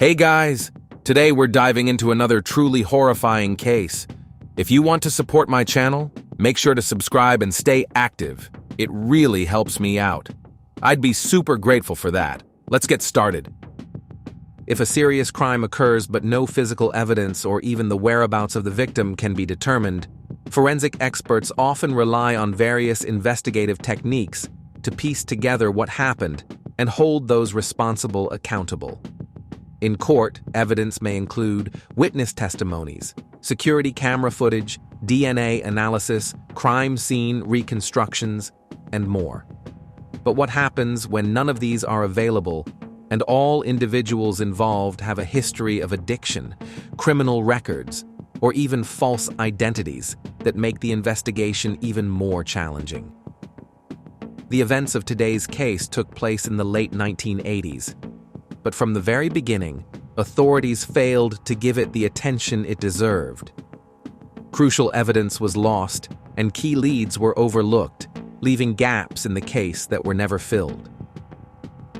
Hey guys! Today we're diving into another truly horrifying case. If you want to support my channel, make sure to subscribe and stay active. It really helps me out. I'd be super grateful for that. Let's get started. If a serious crime occurs but no physical evidence or even the whereabouts of the victim can be determined, forensic experts often rely on various investigative techniques to piece together what happened and hold those responsible accountable. In court, evidence may include witness testimonies, security camera footage, DNA analysis, crime scene reconstructions, and more. But what happens when none of these are available and all individuals involved have a history of addiction, criminal records, or even false identities that make the investigation even more challenging? The events of today's case took place in the late 1980s. But from the very beginning, authorities failed to give it the attention it deserved. Crucial evidence was lost, and key leads were overlooked, leaving gaps in the case that were never filled.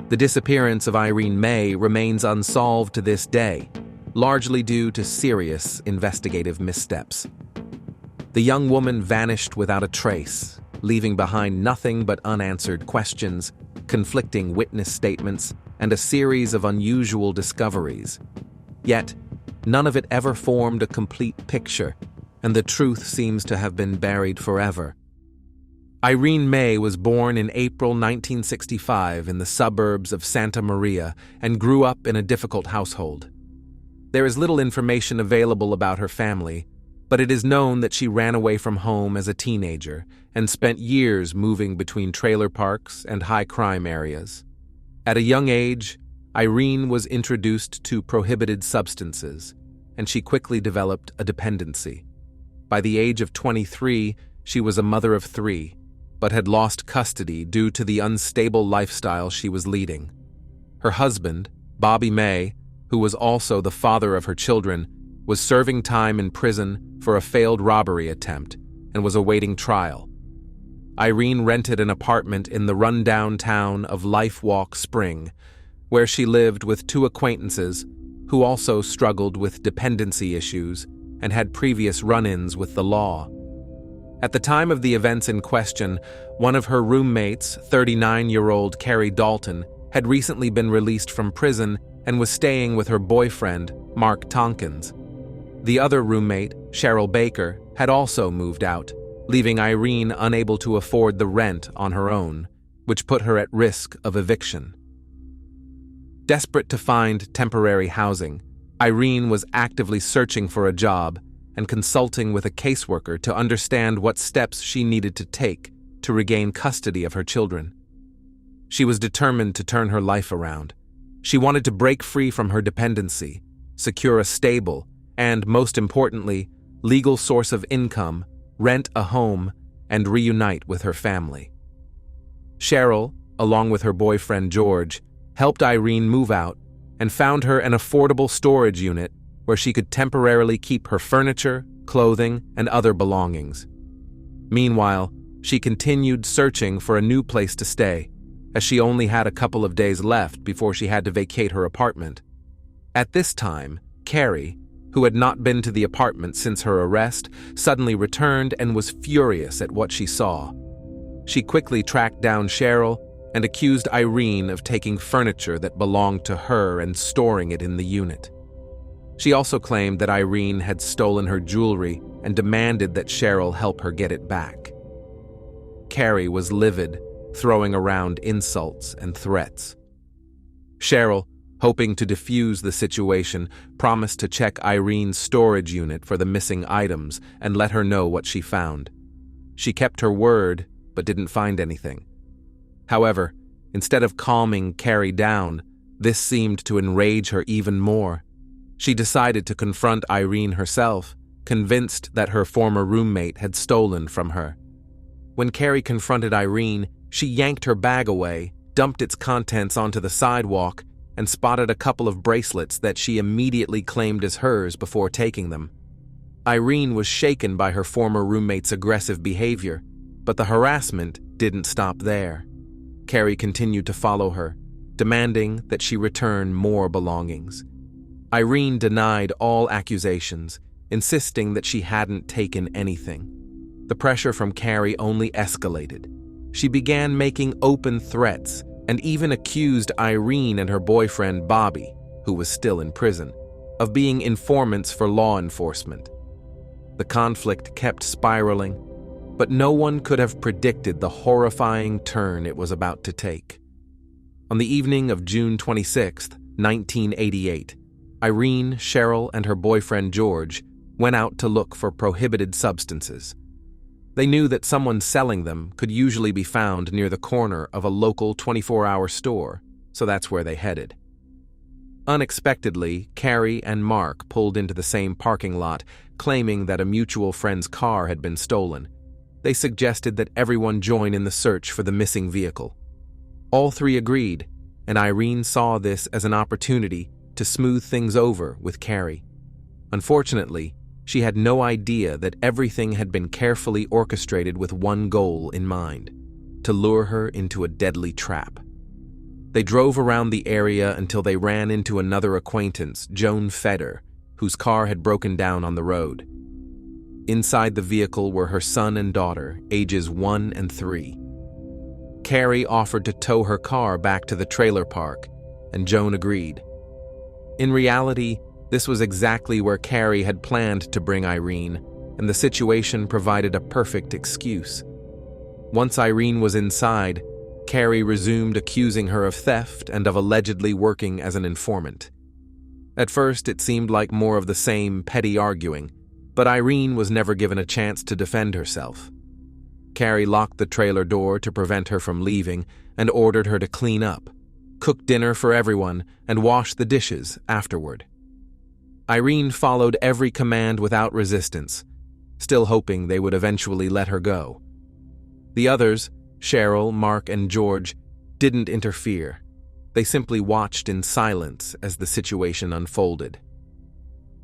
The disappearance of Irene May remains unsolved to this day, largely due to serious investigative missteps. The young woman vanished without a trace, leaving behind nothing but unanswered questions, conflicting witness statements, and a series of unusual discoveries. Yet, none of it ever formed a complete picture, and the truth seems to have been buried forever. Irene May was born in April 1965 in the suburbs of Santa Maria and grew up in a difficult household. There is little information available about her family, but it is known that she ran away from home as a teenager and spent years moving between trailer parks and high-crime areas. At a young age, Irene was introduced to prohibited substances, and she quickly developed a dependency. By the age of 23, she was a mother of 3, but had lost custody due to the unstable lifestyle she was leading. Her husband, Bobby May, who was also the father of her children, was serving time in prison for a failed robbery attempt and was awaiting trial. Irene rented an apartment in the rundown town of Lifewalk Spring, where she lived with 2 acquaintances who also struggled with dependency issues and had previous run-ins with the law. At the time of the events in question, one of her roommates, 39-year-old Carrie Dalton, had recently been released from prison and was staying with her boyfriend, Mark Tompkins. The other roommate, Cheryl Baker, had also moved out, leaving Irene unable to afford the rent on her own, which put her at risk of eviction. Desperate to find temporary housing, Irene was actively searching for a job and consulting with a caseworker to understand what steps she needed to take to regain custody of her children. She was determined to turn her life around. She wanted to break free from her dependency, secure a stable, and, most importantly, legal source of income, rent a home, and reunite with her family. Cheryl, along with her boyfriend George, helped Irene move out and found her an affordable storage unit where she could temporarily keep her furniture, clothing, and other belongings. Meanwhile, she continued searching for a new place to stay, as she only had a couple of days left before she had to vacate her apartment. At this time, Carrie, who had not been to the apartment since her arrest, suddenly returned and was furious at what she saw. She quickly tracked down Cheryl and accused Irene of taking furniture that belonged to her and storing it in the unit. She also claimed that Irene had stolen her jewelry and demanded that Cheryl help her get it back. Carrie was livid, throwing around insults and threats. Cheryl, hoping to defuse the situation, promised to check Irene's storage unit for the missing items and let her know what she found. She kept her word, but didn't find anything. However, instead of calming Carrie down, this seemed to enrage her even more. She decided to confront Irene herself, convinced that her former roommate had stolen from her. When Carrie confronted Irene, she yanked her bag away, dumped its contents onto the sidewalk, and spotted a couple of bracelets that she immediately claimed as hers before taking them. Irene was shaken by her former roommate's aggressive behavior, but the harassment didn't stop there. Carrie continued to follow her, demanding that she return more belongings. Irene denied all accusations, insisting that she hadn't taken anything. The pressure from Carrie only escalated. She began making open threats and even accused Irene and her boyfriend Bobby, who was still in prison, of being informants for law enforcement. The conflict kept spiraling, but no one could have predicted the horrifying turn it was about to take. On the evening of June 26, 1988, Irene, Cheryl, and her boyfriend George went out to look for prohibited substances. They knew that someone selling them could usually be found near the corner of a local 24-hour store, so that's where they headed. Unexpectedly, Carrie and Mark pulled into the same parking lot, claiming that a mutual friend's car had been stolen. They suggested that everyone join in the search for the missing vehicle. All three agreed, and Irene saw this as an opportunity to smooth things over with Carrie. Unfortunately, she had no idea that everything had been carefully orchestrated with one goal in mind: to lure her into a deadly trap. They drove around the area until they ran into another acquaintance, Joan Feder, whose car had broken down on the road. Inside the vehicle were her son and daughter, ages 1 and 3. Carrie offered to tow her car back to the trailer park, and Joan agreed. In reality, this was exactly where Carrie had planned to bring Irene, and the situation provided a perfect excuse. Once Irene was inside, Carrie resumed accusing her of theft and of allegedly working as an informant. At first, it seemed like more of the same petty arguing, but Irene was never given a chance to defend herself. Carrie locked the trailer door to prevent her from leaving and ordered her to clean up, cook dinner for everyone, and wash the dishes afterward. Irene followed every command without resistance, still hoping they would eventually let her go. The others, Cheryl, Mark, and George, didn't interfere. They simply watched in silence as the situation unfolded.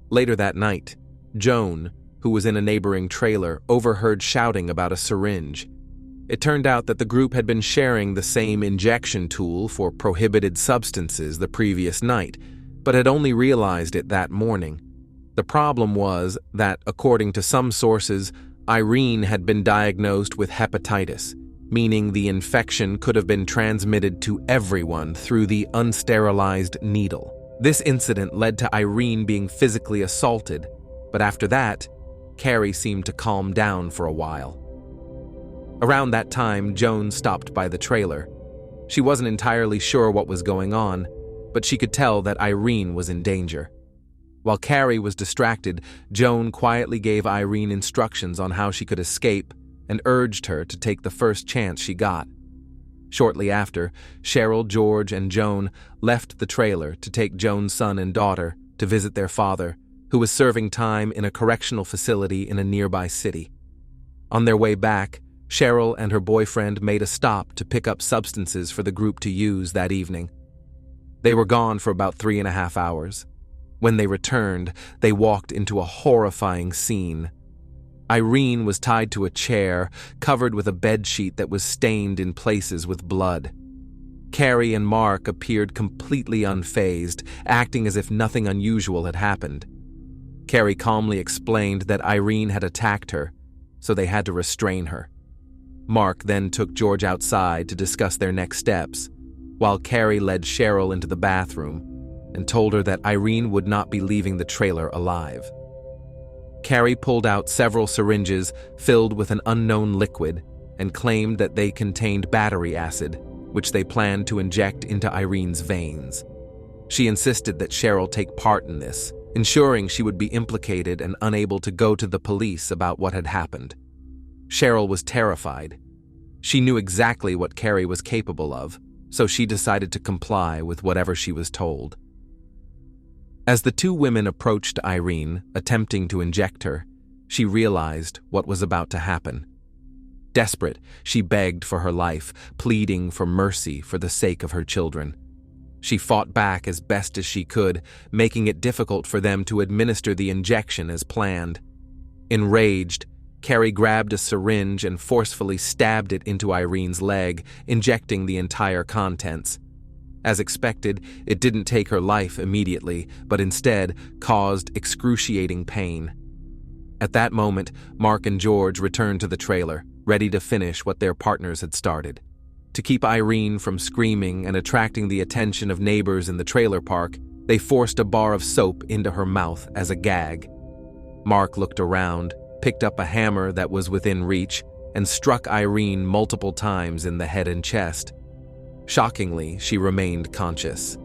Later that night, Joan, who was in a neighboring trailer, overheard shouting about a syringe. It turned out that the group had been sharing the same injection tool for prohibited substances the previous night, but had only realized it that morning. The problem was that, according to some sources, Irene had been diagnosed with hepatitis, meaning the infection could have been transmitted to everyone through the unsterilized needle. This incident led to Irene being physically assaulted, but after that, Carrie seemed to calm down for a while. Around that time, Joan stopped by the trailer. She wasn't entirely sure what was going on, but she could tell that Irene was in danger. While Carrie was distracted, Joan quietly gave Irene instructions on how she could escape and urged her to take the first chance she got. Shortly after, Cheryl, George, and Joan left the trailer to take Joan's son and daughter to visit their father, who was serving time in a correctional facility in a nearby city. On their way back, Cheryl and her boyfriend made a stop to pick up substances for the group to use that evening. They were gone for about 3.5 hours. When they returned, they walked into a horrifying scene. Irene was tied to a chair, covered with a bedsheet that was stained in places with blood. Carrie and Mark appeared completely unfazed, acting as if nothing unusual had happened. Carrie calmly explained that Irene had attacked her, so they had to restrain her. Mark then took George outside to discuss their next steps, while Carrie led Cheryl into the bathroom and told her that Irene would not be leaving the trailer alive. Carrie pulled out several syringes filled with an unknown liquid and claimed that they contained battery acid, which they planned to inject into Irene's veins. She insisted that Cheryl take part in this, ensuring she would be implicated and unable to go to the police about what had happened. Cheryl was terrified. She knew exactly what Carrie was capable of, so she decided to comply with whatever she was told. As the two women approached Irene, attempting to inject her, she realized what was about to happen. Desperate, she begged for her life, pleading for mercy for the sake of her children. She fought back as best as she could, making it difficult for them to administer the injection as planned. Enraged, Carrie grabbed a syringe and forcefully stabbed it into Irene's leg, injecting the entire contents. As expected, it didn't take her life immediately, but instead caused excruciating pain. At that moment, Mark and George returned to the trailer, ready to finish what their partners had started. To keep Irene from screaming and attracting the attention of neighbors in the trailer park, they forced a bar of soap into her mouth as a gag. Mark looked around, picked up a hammer that was within reach, and struck Irene multiple times in the head and chest. Shockingly, she remained conscious.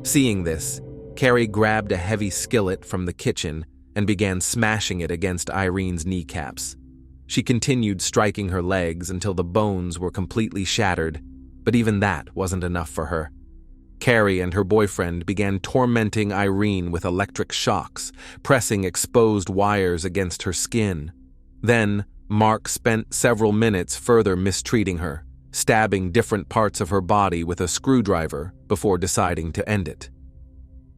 Seeing this, Carrie grabbed a heavy skillet from the kitchen and began smashing it against Irene's kneecaps. She continued striking her legs until the bones were completely shattered, but even that wasn't enough for her. Carrie and her boyfriend began tormenting Irene with electric shocks, pressing exposed wires against her skin. Then, Mark spent several minutes further mistreating her, stabbing different parts of her body with a screwdriver before deciding to end it.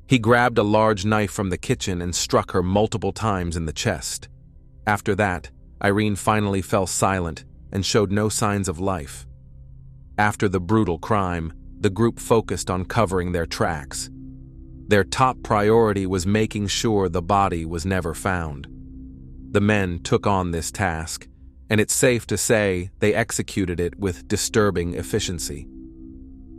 He grabbed a large knife from the kitchen and struck her multiple times in the chest. After that, Irene finally fell silent and showed no signs of life. After the brutal crime, the group focused on covering their tracks. Their top priority was making sure the body was never found. The men took on this task, and it's safe to say they executed it with disturbing efficiency.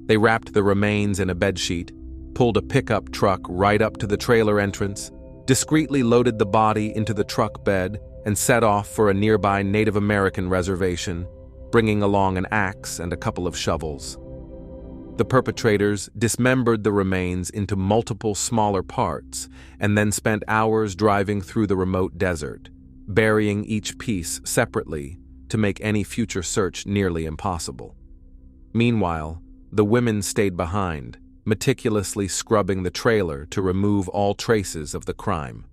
They wrapped the remains in a bedsheet, pulled a pickup truck right up to the trailer entrance, discreetly loaded the body into the truck bed, and set off for a nearby Native American reservation, bringing along an axe and a couple of shovels. The perpetrators dismembered the remains into multiple smaller parts and then spent hours driving through the remote desert, burying each piece separately to make any future search nearly impossible. Meanwhile, the women stayed behind, meticulously scrubbing the trailer to remove all traces of the crime.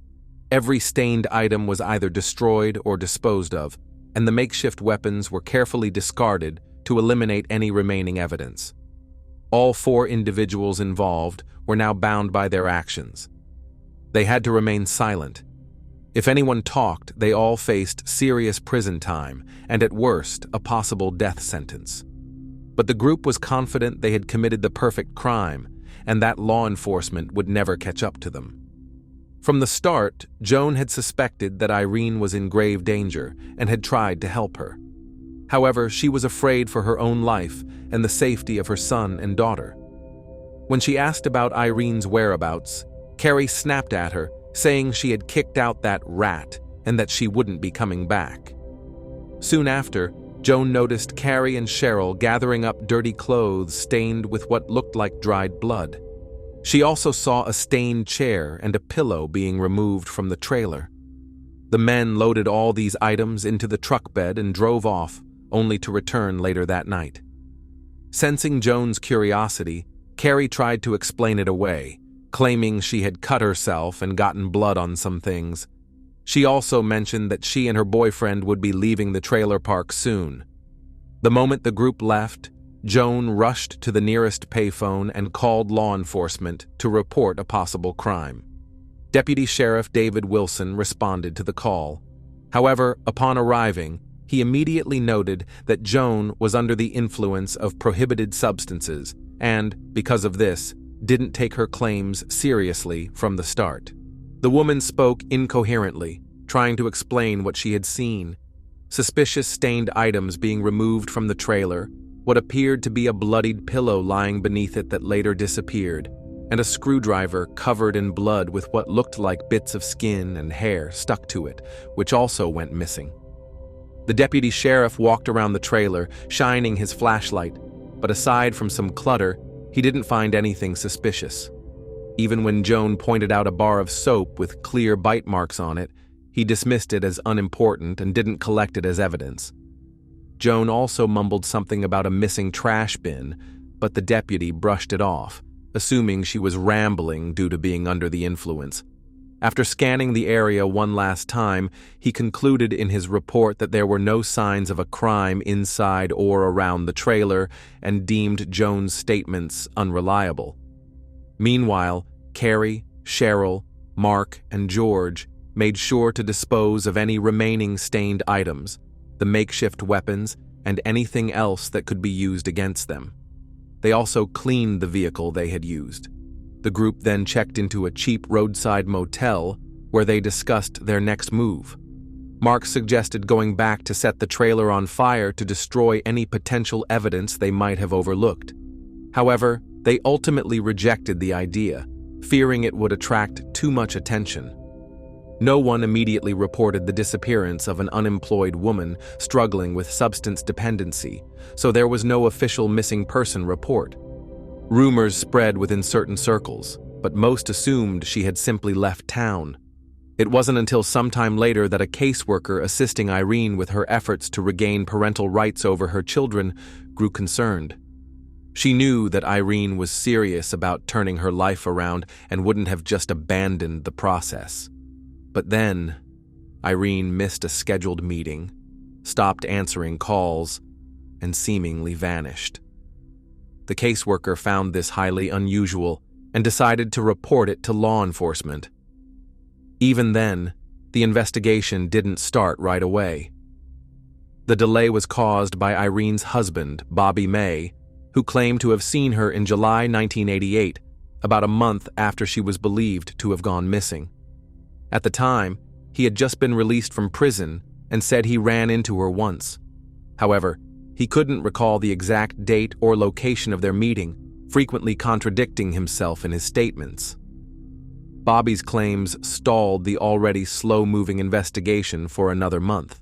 Every stained item was either destroyed or disposed of, and the makeshift weapons were carefully discarded to eliminate any remaining evidence. All 4 individuals involved were now bound by their actions. They had to remain silent. If anyone talked, they all faced serious prison time and, at worst, a possible death sentence. But the group was confident they had committed the perfect crime and that law enforcement would never catch up to them. From the start, Joan had suspected that Irene was in grave danger and had tried to help her. However, she was afraid for her own life and the safety of her son and daughter. When she asked about Irene's whereabouts, Carrie snapped at her, saying she had kicked out that rat and that she wouldn't be coming back. Soon after, Joan noticed Carrie and Cheryl gathering up dirty clothes stained with what looked like dried blood. She also saw a stained chair and a pillow being removed from the trailer. The men loaded all these items into the truck bed and drove off, only to return later that night. Sensing Joan's curiosity, Carrie tried to explain it away, claiming she had cut herself and gotten blood on some things. She also mentioned that she and her boyfriend would be leaving the trailer park soon. The moment the group left, Joan rushed to the nearest payphone and called law enforcement to report a possible crime. Deputy Sheriff David Wilson responded to the call. However, upon arriving, he immediately noted that Joan was under the influence of prohibited substances and, because of this, didn't take her claims seriously from the start. The woman spoke incoherently, trying to explain what she had seen. Suspicious stained items being removed from the trailer, what appeared to be a bloodied pillow lying beneath it that later disappeared, and a screwdriver covered in blood with what looked like bits of skin and hair stuck to it, which also went missing. The deputy sheriff walked around the trailer, shining his flashlight, but aside from some clutter, he didn't find anything suspicious. Even when Joan pointed out a bar of soap with clear bite marks on it, he dismissed it as unimportant and didn't collect it as evidence. Joan also mumbled something about a missing trash bin, but the deputy brushed it off, assuming she was rambling due to being under the influence. After scanning the area one last time, he concluded in his report that there were no signs of a crime inside or around the trailer and deemed Joan's statements unreliable. Meanwhile, Carrie, Cheryl, Mark, and George made sure to dispose of any remaining stained items, the makeshift weapons, and anything else that could be used against them. They also cleaned the vehicle they had used. The group then checked into a cheap roadside motel where they discussed their next move. Mark suggested going back to set the trailer on fire to destroy any potential evidence they might have overlooked. However, they ultimately rejected the idea, fearing it would attract too much attention. No one immediately reported the disappearance of an unemployed woman struggling with substance dependency, so there was no official missing person report. Rumors spread within certain circles, but most assumed she had simply left town. It wasn't until sometime later that a caseworker assisting Irene with her efforts to regain parental rights over her children grew concerned. She knew that Irene was serious about turning her life around and wouldn't have just abandoned the process. But then, Irene missed a scheduled meeting, stopped answering calls, and seemingly vanished. The caseworker found this highly unusual and decided to report it to law enforcement. Even then, the investigation didn't start right away. The delay was caused by Irene's husband, Bobby May, who claimed to have seen her in July 1988, about a month after she was believed to have gone missing. At the time, he had just been released from prison and said he ran into her once. However, he couldn't recall the exact date or location of their meeting, frequently contradicting himself in his statements. Bobby's claims stalled the already slow-moving investigation for another month.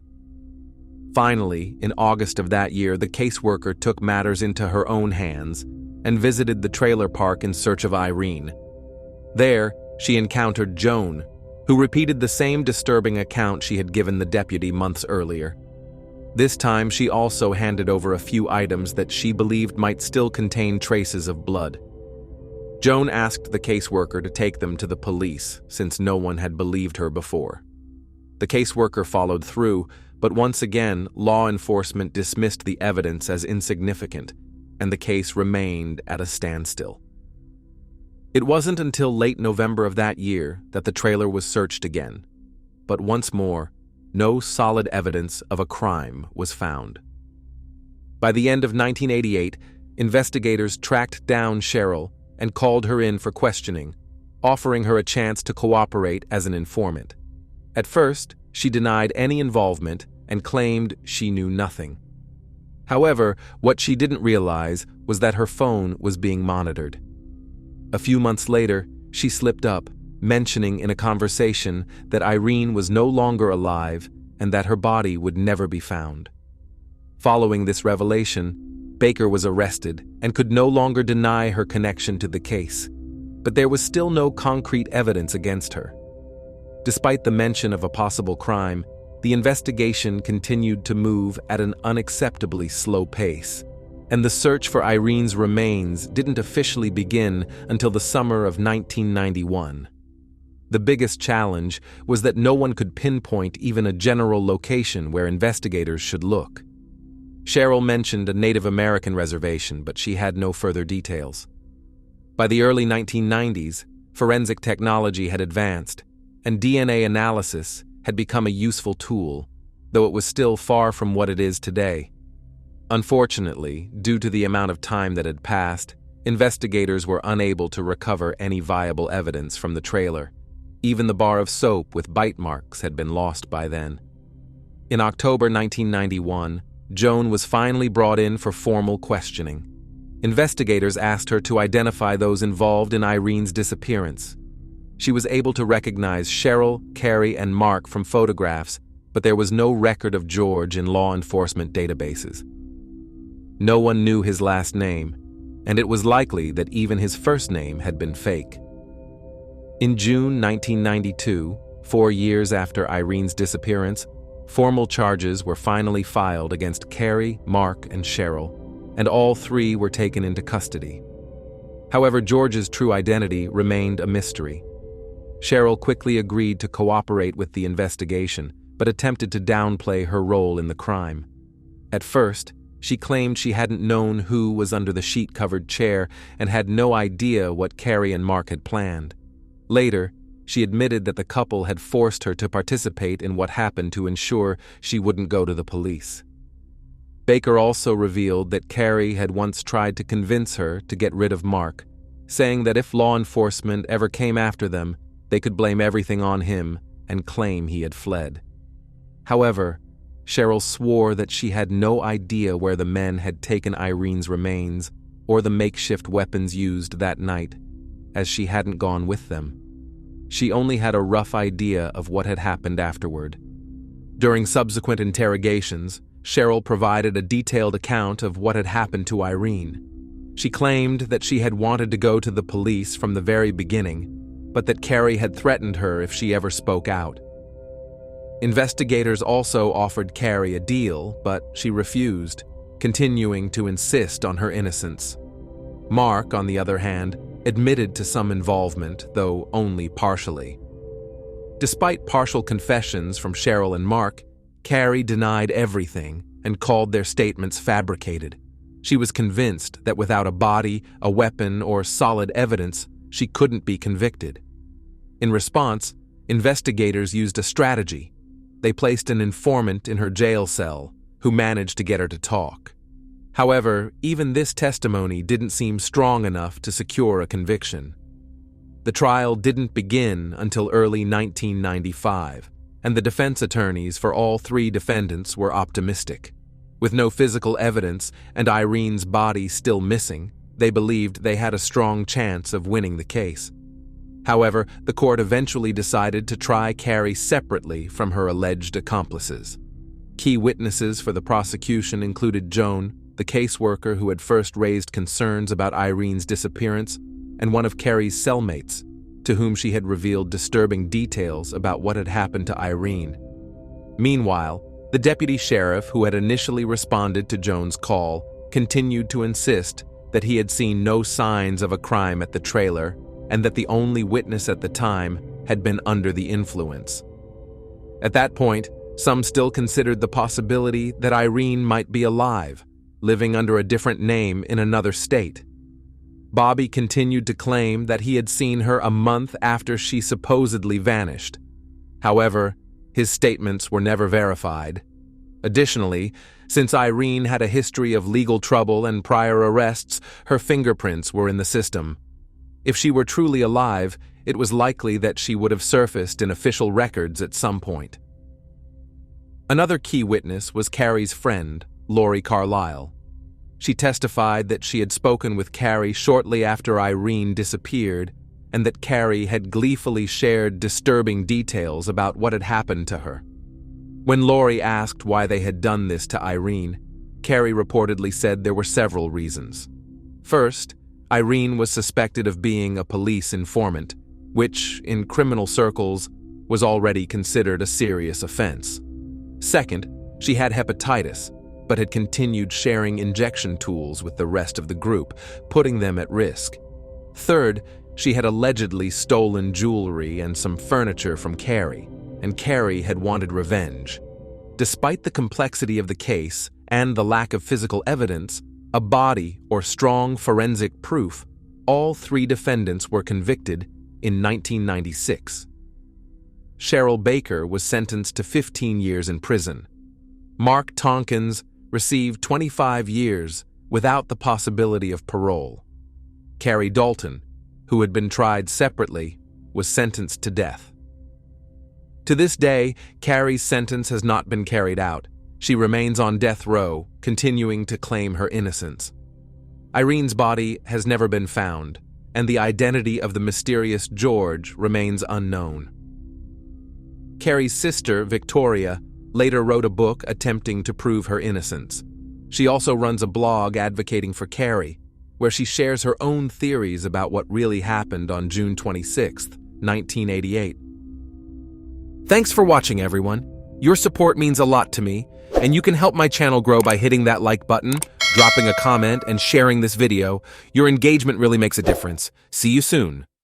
Finally, in August of that year, the caseworker took matters into her own hands and visited the trailer park in search of Irene. There, she encountered Joan, who repeated the same disturbing account she had given the deputy months earlier. This time, she also handed over a few items that she believed might still contain traces of blood. Joan asked the caseworker to take them to the police, since no one had believed her before. The caseworker followed through, but once again, law enforcement dismissed the evidence as insignificant, and the case remained at a standstill. It wasn't until late November of that year that the trailer was searched again, but once more, no solid evidence of a crime was found. By the end of 1988, investigators tracked down Cheryl and called her in for questioning, offering her a chance to cooperate as an informant. At first, she denied any involvement and claimed she knew nothing. However, what she didn't realize was that her phone was being monitored. A few months later, she slipped up, mentioning in a conversation that Irene was no longer alive and that her body would never be found. Following this revelation, Baker was arrested and could no longer deny her connection to the case, but there was still no concrete evidence against her. Despite the mention of a possible crime, the investigation continued to move at an unacceptably slow pace, and the search for Irene's remains didn't officially begin until the summer of 1991. The biggest challenge was that no one could pinpoint even a general location where investigators should look. Cheryl mentioned a Native American reservation, but she had no further details. By the early 1990s, forensic technology had advanced, and DNA analysis had become a useful tool, though it was still far from what it is today. Unfortunately, due to the amount of time that had passed, investigators were unable to recover any viable evidence from the trailer. Even the bar of soap with bite marks had been lost by then. In October 1991, Joan was finally brought in for formal questioning. Investigators asked her to identify those involved in Irene's disappearance. She was able to recognize Cheryl, Carrie, and Mark from photographs, but there was no record of George in law enforcement databases. No one knew his last name, and it was likely that even his first name had been fake. In June 1992, 4 years after Irene's disappearance, formal charges were finally filed against Carrie, Mark, and Cheryl, and all three were taken into custody. However, George's true identity remained a mystery. Cheryl quickly agreed to cooperate with the investigation, but attempted to downplay her role in the crime. At first, she claimed she hadn't known who was under the sheet-covered chair and had no idea what Carrie and Mark had planned. Later, she admitted that the couple had forced her to participate in what happened to ensure she wouldn't go to the police. Baker also revealed that Carrie had once tried to convince her to get rid of Mark, saying that if law enforcement ever came after them, they could blame everything on him and claim he had fled. However, Cheryl swore that she had no idea where the men had taken Irene's remains or the makeshift weapons used that night, as she hadn't gone with them. She only had a rough idea of what had happened afterward. During subsequent interrogations, Cheryl provided a detailed account of what had happened to Irene. She claimed that she had wanted to go to the police from the very beginning, but that Carrie had threatened her if she ever spoke out. Investigators also offered Carrie a deal, but she refused, continuing to insist on her innocence. Mark, on the other hand, admitted to some involvement, though only partially. Despite partial confessions from Cheryl and Mark, Carrie denied everything and called their statements fabricated. She was convinced that without a body, a weapon, or solid evidence, she couldn't be convicted. In response, investigators used a strategy. They placed an informant in her jail cell, who managed to get her to talk. However, even this testimony didn't seem strong enough to secure a conviction. The trial didn't begin until early 1995, and the defense attorneys for all three defendants were optimistic. With no physical evidence and Irene's body still missing, they believed they had a strong chance of winning the case. However, the court eventually decided to try Carrie separately from her alleged accomplices. Key witnesses for the prosecution included Joan, the caseworker who had first raised concerns about Irene's disappearance, and one of Carrie's cellmates, to whom she had revealed disturbing details about what had happened to Irene. Meanwhile, the deputy sheriff who had initially responded to Joan's call continued to insist that he had seen no signs of a crime at the trailer and that the only witness at the time had been under the influence. At that point, some still considered the possibility that Irene might be alive, living under a different name in another state. Bobby continued to claim that he had seen her a month after she supposedly vanished. However, his statements were never verified. Additionally, since Irene had a history of legal trouble and prior arrests, her fingerprints were in the system. If she were truly alive, it was likely that she would have surfaced in official records at some point. Another key witness was Carrie's friend, Lori Carlisle. She testified that she had spoken with Carrie shortly after Irene disappeared and that Carrie had gleefully shared disturbing details about what had happened to her. When Lori asked why they had done this to Irene, Carrie reportedly said there were several reasons. First, Irene was suspected of being a police informant, which, in criminal circles, was already considered a serious offense. Second, she had hepatitis, but had continued sharing injection tools with the rest of the group, putting them at risk. Third, she had allegedly stolen jewelry and some furniture from Carrie, and Carrie had wanted revenge. Despite the complexity of the case and the lack of physical evidence, a body or strong forensic proof, all three defendants were convicted in 1996. Cheryl Baker was sentenced to 15 years in prison. Mark Tonkins received 25 years without the possibility of parole. Carrie Dalton, who had been tried separately, was sentenced to death. To this day, Carrie's sentence has not been carried out. She remains on death row, continuing to claim her innocence. Irene's body has never been found, and the identity of the mysterious George remains unknown. Carrie's sister, Victoria, later wrote a book attempting to prove her innocence. She also runs a blog advocating for Carrie, where she shares her own theories about what really happened on June 26, 1988. Thanks for watching, everyone. Your support means a lot to me, and you can help my channel grow by hitting that like button, dropping a comment, and sharing this video. Your engagement really makes a difference. See you soon.